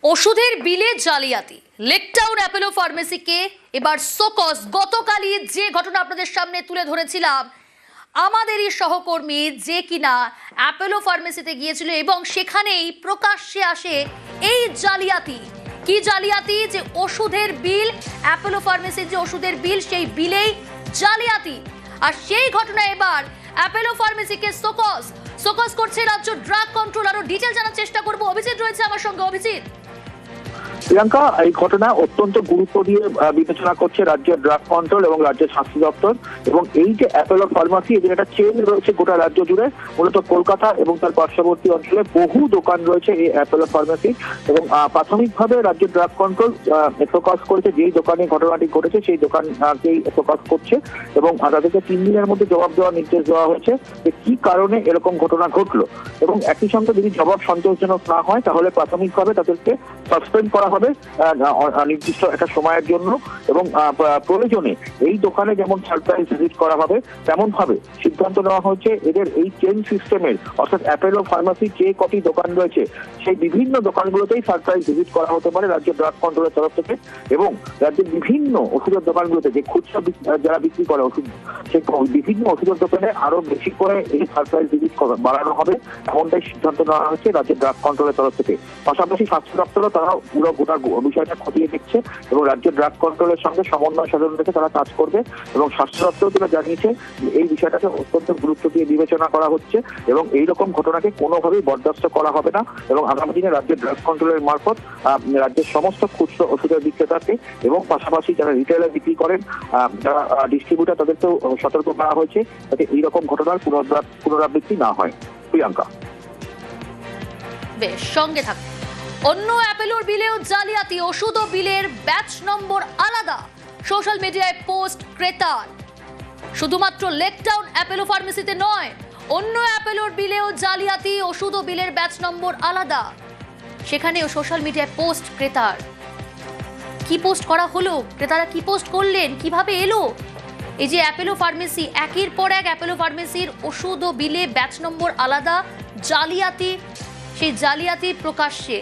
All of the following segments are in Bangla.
ওষুধের বিলে জালিয়াতি, লেকটাউন অ্যাপোলো ফার্মেসিকে এবার সোকস। গতকালই যে ঘটনা আপনাদের সামনে তুলে ধরেছিলাম, আমাদেরই সহকর্মী যে কিনা অ্যাপোলো ফার্মেসিতে গিয়েছিল এবং সেখানেই প্রকাশ্যে আসে এই জালিয়াতি। কি জালিয়াতি? যে ওষুধের বিল, অ্যাপোলো ফার্মেসির যে ওষুধের বিল, সেই বিলেই জালিয়াতি। আর সেই ঘটনা এবার অ্যাপোলো ফার্মেসিকে সোকস করছে রাজ্য ড্রাগ কন্ট্রোল। আরো ডিটেল জানার চেষ্টা করবো। অভিজিৎ রয়েছে আমার সঙ্গে। অভিজিৎ, প্রিয়াঙ্কা, এই ঘটনা অত্যন্ত গুরুত্ব দিয়ে বিবেচনা করছে রাজ্যের ড্রাগ কন্ট্রোল এবং রাজ্যের স্বাস্থ্য দপ্তর। এবং এই যে অ্যাপোলো ফার্মাসি, এদের একটা চেইন রয়েছে গোটা রাজ্য জুড়ে, মূলত কলকাতা এবং তার পার্শ্ববর্তী অঞ্চলে বহু দোকান রয়েছে এই অ্যাপোলো ফার্মাসি। এবং প্রাথমিকভাবে রাজ্যের ড্রাগ কন্ট্রোল ফোকাস করেছে যেই দোকানে ঘটনাটি ঘটেছে সেই দোকানকেই ফোকাস করছে এবং তাদেরকে 3 দিনের মধ্যে জবাব দেওয়ার নির্দেশ দেওয়া হয়েছে যে কি কারণে এরকম ঘটনা ঘটলো। এবং একই সঙ্গে যদি জবাব সন্তোষজনক না হয় তাহলে প্রাথমিকভাবে তাদেরকে সাসপেন্ড করা হবে নির্দিষ্ট একটা সময়ের জন্য। এবং প্রয়োজনে এই দোকানে যেমন সারপ্রাইজ ভিজিট করা হবে, তেমন ভাবে সিদ্ধান্ত নেওয়া হয়েছে এদের এই চেইন সিস্টেমের, অর্থাৎ অ্যাপোলো ফার্মাসির যে কটি দোকান রয়েছে সেই বিভিন্ন দোকানগুলোতেই সারপ্রাইজ ভিজিট করা হতে পারে রাজ্য ড্রাগ কন্ট্রোলের তরফ থেকে। এবং রাজ্যের বিভিন্ন ওষুধের দোকানগুলোতে যে খুচরা যারা বিক্রি করে ওষুধ, সেই বিভিন্ন ওষুধের দোকানে আরো বেশি করে এই সারপ্রাইজ ভিজিট বাড়ানো হবে, এমনটাই সিদ্ধান্ত নেওয়া হয়েছে রাজ্যের ড্রাগ কন্ট্রোলের তরফ থেকে। পাশাপাশি স্বাস্থ্য দপ্তরও তারাও পুরো গোটা বিষয়টা খতিয়ে দেখছে এবং রাজ্য ড্রাগ কন্ট্রোলের সঙ্গে সমন্বয় সাধন রেখে তারা কাজ করবে। এবং স্বাস্থ্য দপ্তর তারা জানিয়েছে এই বিষয়টাকে অত্যন্ত গুরুত্ব দিয়ে বিবেচনা করা হচ্ছে এবং এইরকম ঘটনাকে কোনোভাবেই বরদাস্ত করা হবে না। এবং আগামী দিনে রাজ্যের ড্রাগ কন্ট্রোলের মারফত রাজ্যের সমস্ত খুচরো ওষুধের বিক্রেতাকে এবং পাশাপাশি যারা রিটেলে বিক্রি করেন, যারা ডিস্ট্রিবিউটার, তাদেরকেও সতর্ক করা হয়েছে যাতে এইরকম ঘটনার পুনরাবৃত্তি না হয়। প্রিয়াঙ্কা, বেশ, সঙ্গে থাকুন। অন্য অ্যাপোলোর বিলেও জালিয়াতি, ওষুধ ও বিলের ব্যাচ নম্বর আলাদা। সোশ্যাল মিডিয়ায় পোস্ট ক্রেতার। শুধুমাত্র লেকটাউন অ্যাপোলো ফার্মেসিতে নয়, অন্য অ্যাপোলোর বিলেও জালিয়াতি, ওষুধ ও বিলের ব্যাচ নম্বর আলাদা। সেখানেও সোশ্যাল মিডিয়ায় পোস্ট ক্রেতার। কি পোস্ট করা হলো, ক্রেতারা কি পোস্ট করলেন, কিভাবে এলো এই যে অ্যাপোলো ফার্মেসি? একের পর এক অ্যাপোলো ফার্মেসির ওষুধ ও বিলে ব্যাচ নম্বর আলাদা, জালিয়াতি। সেই জালিয়াতি প্রকাশ্যে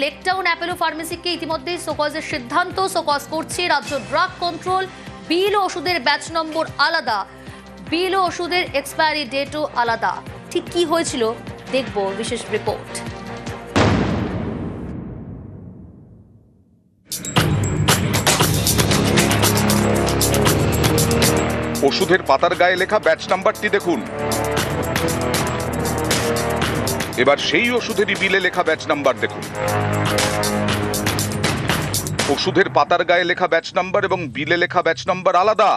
লেকটাউন অ্যাপোলো ফার্মেসিকে ইতিমধ্যেই সোকজের সিদ্ধান্ত। সোকজ করছে রাজ্য ড্রাগ কন্ট্রোল। বিল ও ওষুধের ব্যাচ নম্বর আলাদা, বিল ও ওষুধের এক্সপায়ারি ডেটও আলাদা। ঠিক কি হয়েছিল দেখব, বিশেষ রিপোর্ট। ওষুধের পাতার গায়ে লেখা ব্যাচ নাম্বারটি দেখুন। এবার সেই ওষুধেরই বিলে লেখা ব্যাচ নাম্বার দেখুন। ওষুধের পাতার গায়ে লেখা ব্যাচ নাম্বার এবং বিলে লেখা ব্যাচ নাম্বার আলাদা।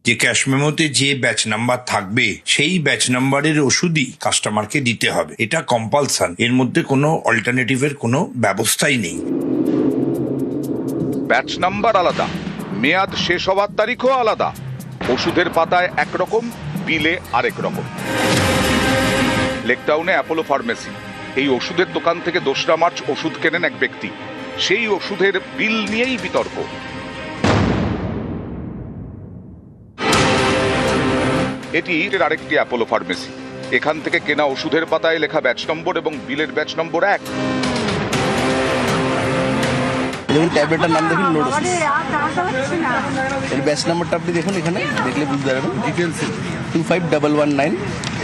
যে ক্যাশ মেমোতে যে ব্যাচ নাম্বার থাকবে সেই ব্যাচ নাম্বারের ওষুধই কাস্টমারকে দিতে হবে, এটা কম্পালশন। এর মধ্যে কোনো অল্টারনেটিভের কোনো ব্যবস্থাই নেই। ব্যাচ নাম্বার আলাদা, মেয়াদ শেষ হওয়ার তারিখও আলাদা। ওষুধের পাতায় একরকম, বিলে আরেক রকম। লেকটাউনে অ্যাপোলো ফার্মেসি, এই ওষুধের দোকান থেকে 2রা মার্চ ওষুধ কেনেন এক ব্যক্তি। সেই ওষুধের বিল নিয়েই বিতর্ক। এটি আরেকটি অ্যাপোলো ফার্মেসি। এখান থেকে কেনা ওষুধের পাতায় লেখা ব্যাচ নম্বর এবং বিলের ব্যাচ নম্বর এক। দেখুন, ট্যাবলেটটার নাম দেখুন, লোডোসিস। এর ব্যাচ নাম্বারটা আপনি দেখুন, এখানে দেখলে বুঝতে পারবেন। ডিটেলস 25119,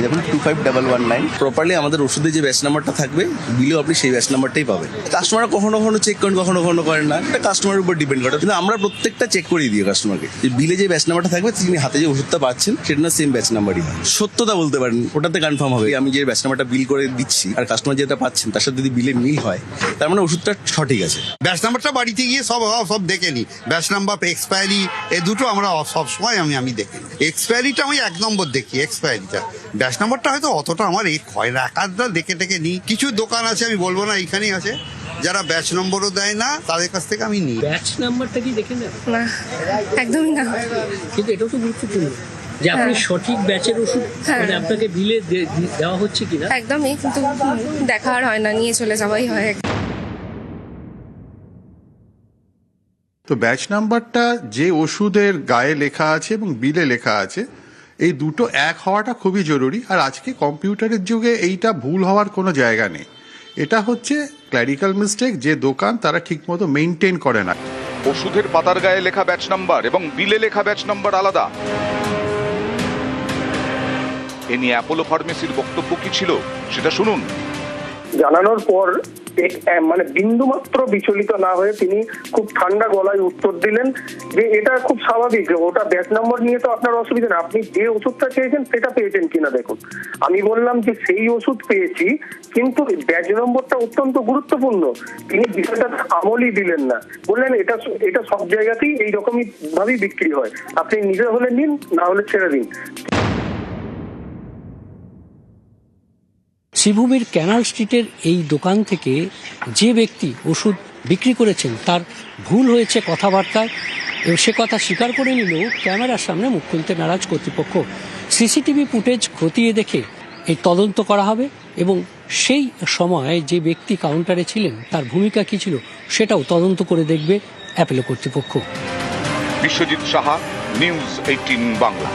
দেখুন 25119। প্রপারলি আমাদের ওষুধে যে ব্যাচ নাম্বারটা থাকবে, বিলেও আপনি সেই ব্যাচ নাম্বারটাই পাবেন। কাস্টমাররা কখনো কখনো চেক করেন, কখনো কখনো করেন না, এটা কাস্টমারের উপর ডিপেন্ড করে। কিন্তু আমরা প্রত্যেকটা চেক করিয়ে দিই কাস্টমারকে যে বিলে যে ব্যাচ নাম্বারটা থাকবে, তিনি হাতে যে ওষুধটা পাচ্ছেন সেটা না সেম ব্যাচ নাম্বারই হয়। সত্যতা বলতে পারেন, ওটাতে কনফার্ম হবে। আমি যে ব্যাচ নাম্বারটা বিল করে দিচ্ছি আর কাস্টমার যেটা পাচ্ছেন তার সাথে যদি বিলে মিল হয়, তার মানে ওষুধটা সঠিক আছে। ব্যাচ নাম্বারটা বাড়িতে গিয়ে সব দেখে নিই। ব্যাচ নাম্বার, এক্সপায়ারি, এই দুটো আমরা সবসময় আমি দেখি। এক্সপায়ারিটা আমি 1 নম্বর দেখি, এক্সপায়ারিটা। ব্যাচ নাম্বারটা হয়তো অতটা আমার হয় না, একাধটা দেখে নিই। কিছু দোকান আছে, আমি বলবো না, এইখানেই আছে, যারা ব্যাচ নম্বরও দেয় না, তাদের কাছ থেকে আমি নিই। ব্যাচ নাম্বারটা কি দেখেন না? না, একদমই না। কিন্তু এটাও তো গুরুত্বপূর্ণ যে আপনি সঠিক ব্যাচের ওষুধ মানে আপনাকে বিলে দেওয়া হচ্ছে কিনা। একদমই, কিন্তু দেখা আর হয় না, নিয়ে চলে যাওয়াই হয়। তো ব্যাচ নাম্বারটা যে ওষুধের গায়ে লেখা আছে এবং বিলে লেখা আছে, এই দুটো এক হওয়াটা খুবই জরুরি। আর আজকে কম্পিউটারের যুগে এইটা ভুল হওয়ার কোনো জায়গা নেই। এটা হচ্ছে ক্ল্যারিক্যাল মিস্টেক, যে দোকান তারা ঠিকমতো মেনটেন করে না। ওষুধের পাতার গায়ে লেখা ব্যাচ নাম্বার এবং বিলে লেখা ব্যাচ নাম্বার আলাদা। এ নিয়ে অ্যাপোলো ফার্মেসির বক্তব্য কি ছিল সেটা শুনুন। জানানোর পর মানে বিন্দুমাত্র বিচলিত না হয়ে তিনি খুব ঠান্ডা গলায় উত্তর দিলেন যে এটা খুব স্বাভাবিক, ওটা ব্যাচ নম্বর নিয়ে তো আপনার অসুবিধা না, আপনি যে ওষুধটা চেয়েছেন সেটা পেয়েছেন কিনা দেখুন। আমি বললাম যে সেই ওষুধ পেয়েছি, কিন্তু ব্যাচ নম্বরটা অত্যন্ত গুরুত্বপূর্ণ। তিনি বিষয়টা আমলই দিলেন না, বললেন এটা সব জায়গাতেই এইরকমই ভাবেই বিক্রি হয়, আপনি নিজে হলে নিন, না হলে ছেড়ে দিন। শ্রীভূমির ক্যানাল স্ট্রিটের এই দোকান থেকে যে ব্যক্তি ওষুধ বিক্রি করেছেন তার ভুল হয়েছে কথাবার্তায়, এবং সে কথা স্বীকার করে নিলেও ক্যামেরার সামনে মুখ খুলতে নারাজ কর্তৃপক্ষ। সিসিটিভি ফুটেজ খতিয়ে দেখে এই তদন্ত করা হবে এবং সেই সময় যে ব্যক্তি কাউন্টারে ছিলেন তার ভূমিকা কী ছিল সেটাও তদন্ত করে দেখবে অ্যাপেলো কর্তৃপক্ষ। বিশ্বজিৎ সাহা, নিউজ 18 বাংলা।